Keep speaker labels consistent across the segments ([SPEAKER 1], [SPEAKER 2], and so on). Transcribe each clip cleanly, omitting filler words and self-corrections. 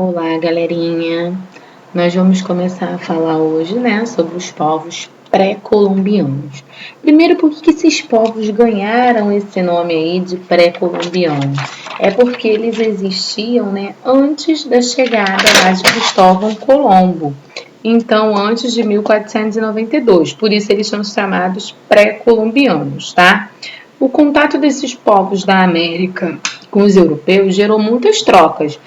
[SPEAKER 1] Olá, galerinha! Nós vamos começar a falar hoje, sobre os povos pré-colombianos. Primeiro, por que esses povos ganharam esse nome aí de pré-colombiano? É porque eles existiam, antes da chegada lá de Cristóvão Colombo. Então, antes de 1492. Por isso, eles são chamados pré-colombianos, tá? O contato desses povos da América com os europeus gerou muitas trocas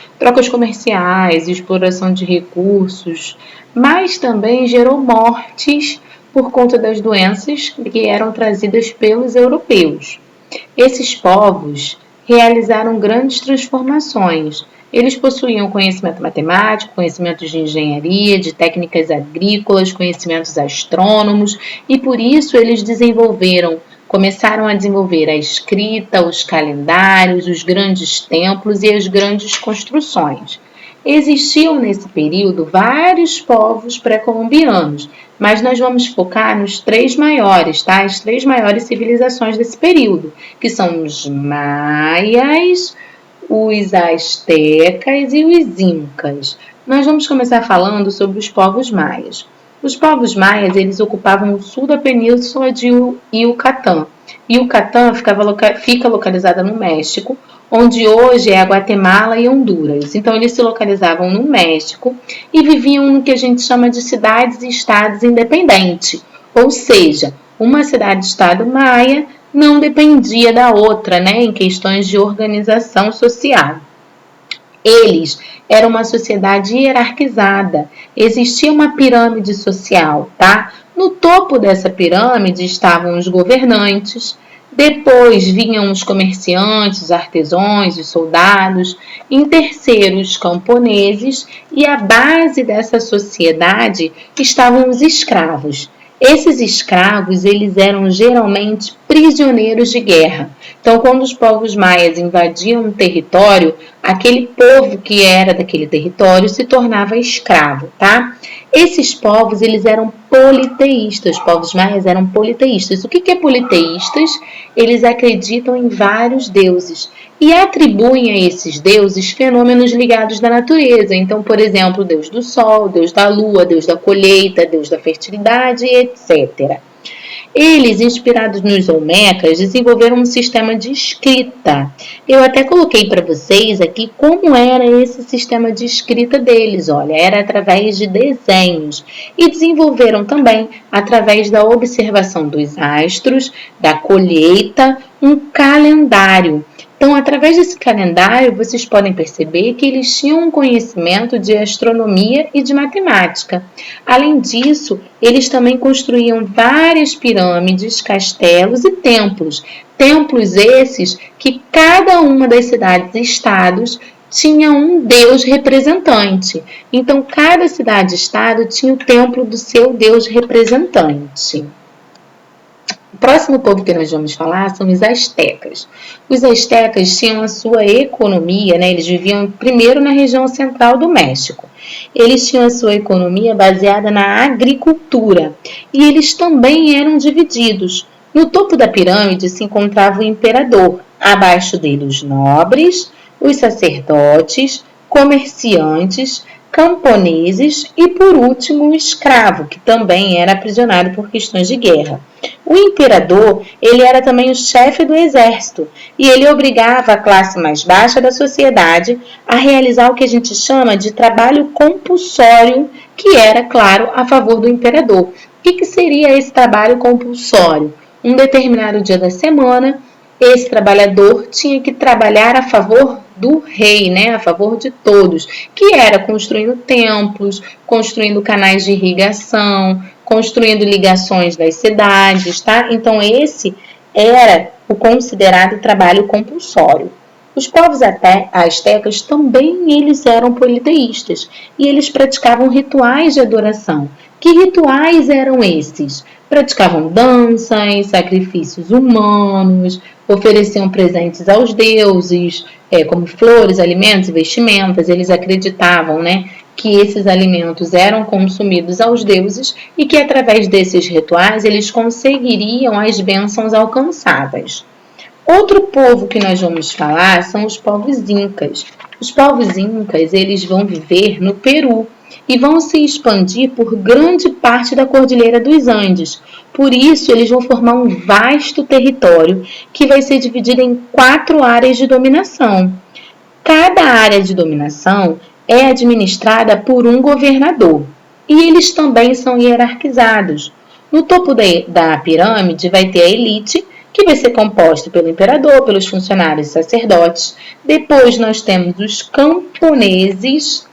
[SPEAKER 1] comerciais, exploração de recursos, mas também gerou mortes por conta das doenças que eram trazidas pelos europeus. Esses povos realizaram grandes transformações. Eles possuíam conhecimento matemático, conhecimentos de engenharia, de técnicas agrícolas, conhecimentos astrônomos, e por isso eles começaram a desenvolver a escrita, os calendários, os grandes templos e as grandes construções. Existiam nesse período vários povos pré-colombianos, mas nós vamos focar nos três maiores, tá? As três maiores civilizações desse período, que são os maias, os astecas e os incas. Nós vamos começar falando sobre os povos maias. Os povos maias, eles ocupavam o sul da península de Yucatán. Yucatán fica localizada no México, onde hoje é a Guatemala e Honduras. Então, eles se localizavam no México e viviam no que a gente chama de cidades e estados independentes. Ou seja, uma cidade-estado maia não dependia da outra, em questões de organização social. Eles eram uma sociedade hierarquizada. Existia uma pirâmide social, tá? No topo dessa pirâmide estavam os governantes, depois vinham os comerciantes, os artesãos, os soldados, em terceiro os camponeses e à base dessa sociedade estavam os escravos. Esses escravos, eles eram geralmente prisioneiros de guerra. Então, quando os povos maias invadiam um território, aquele povo que era daquele território se tornava escravo, tá? Esses povos, eles eram politeístas. Os povos maias eram politeístas. O que é politeístas? Eles acreditam em vários deuses e atribuem a esses deuses fenômenos ligados à natureza. Então, por exemplo, o deus do sol, o deus da lua, deus da colheita, deus da fertilidade, etc. Eles, inspirados nos olmecas, desenvolveram um sistema de escrita. Eu até coloquei para vocês aqui como era esse sistema de escrita deles. Olha, era através de desenhos. E desenvolveram também, através da observação dos astros, da colheita, um calendário. Então, através desse calendário, vocês podem perceber que eles tinham um conhecimento de astronomia e de matemática. Além disso, eles também construíam várias pirâmides, castelos e templos. Templos esses que cada uma das cidades e estados tinha um deus representante. Então, cada cidade e estado tinha o templo do seu deus representante. O próximo povo que nós vamos falar são os astecas. Os astecas tinham a sua economia, eles viviam primeiro na região central do México. Eles tinham a sua economia baseada na agricultura e eles também eram divididos. No topo da pirâmide se encontrava o imperador, abaixo dele os nobres, os sacerdotes, comerciantes, camponeses e, por último, o escravo, que também era aprisionado por questões de guerra. O imperador, ele era também o chefe do exército e ele obrigava a classe mais baixa da sociedade a realizar o que a gente chama de trabalho compulsório, que era, claro, a favor do imperador. O que seria esse trabalho compulsório? Um determinado dia da semana, esse trabalhador tinha que trabalhar a favor do rei, a favor de todos, que era construindo templos, construindo canais de irrigação, construindo ligações das cidades, tá? Então, esse era o considerado trabalho compulsório. Os povos astecas também eles eram politeístas e eles praticavam rituais de adoração. Que rituais eram esses? Praticavam danças, sacrifícios humanos, ofereciam presentes aos deuses, como flores, alimentos e vestimentas. Eles acreditavam, que esses alimentos eram consumidos aos deuses e que através desses rituais eles conseguiriam as bênçãos alcançadas. Outro povo que nós vamos falar são os povos incas. Os povos incas, eles vão viver no Peru e vão se expandir por grande parte da Cordilheira dos Andes. Por isso, eles vão formar um vasto território que vai ser dividido em 4 áreas de dominação. Cada área de dominação é administrada por um governador e eles também são hierarquizados. No topo da pirâmide vai ter a elite, que vai ser composta pelo imperador, pelos funcionários e sacerdotes. Depois nós temos os camponeses,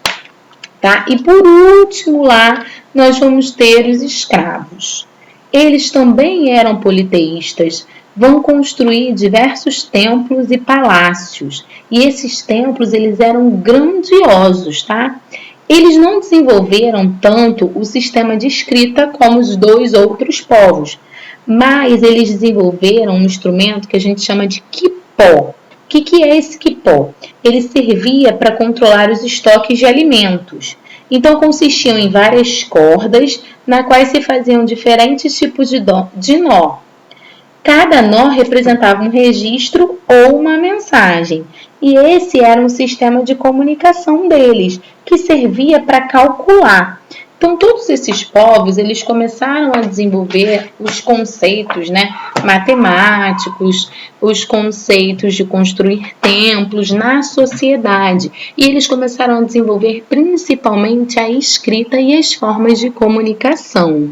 [SPEAKER 1] tá? E por último lá nós vamos ter os escravos. Eles também eram politeístas, vão construir diversos templos e palácios. E esses templos eles eram grandiosos, tá? Eles não desenvolveram tanto o sistema de escrita como os 2 outros povos, mas eles desenvolveram um instrumento que a gente chama de quipó. O que é esse quipó? Ele servia para controlar os estoques de alimentos. Então, consistiam em várias cordas, na quais se faziam diferentes tipos de nó. Cada nó representava um registro ou uma mensagem, e esse era um sistema de comunicação deles, que servia para calcular. Então, todos esses povos, eles começaram a desenvolver os conceitos, matemáticos, os conceitos de construir templos na sociedade. E eles começaram a desenvolver principalmente a escrita e as formas de comunicação.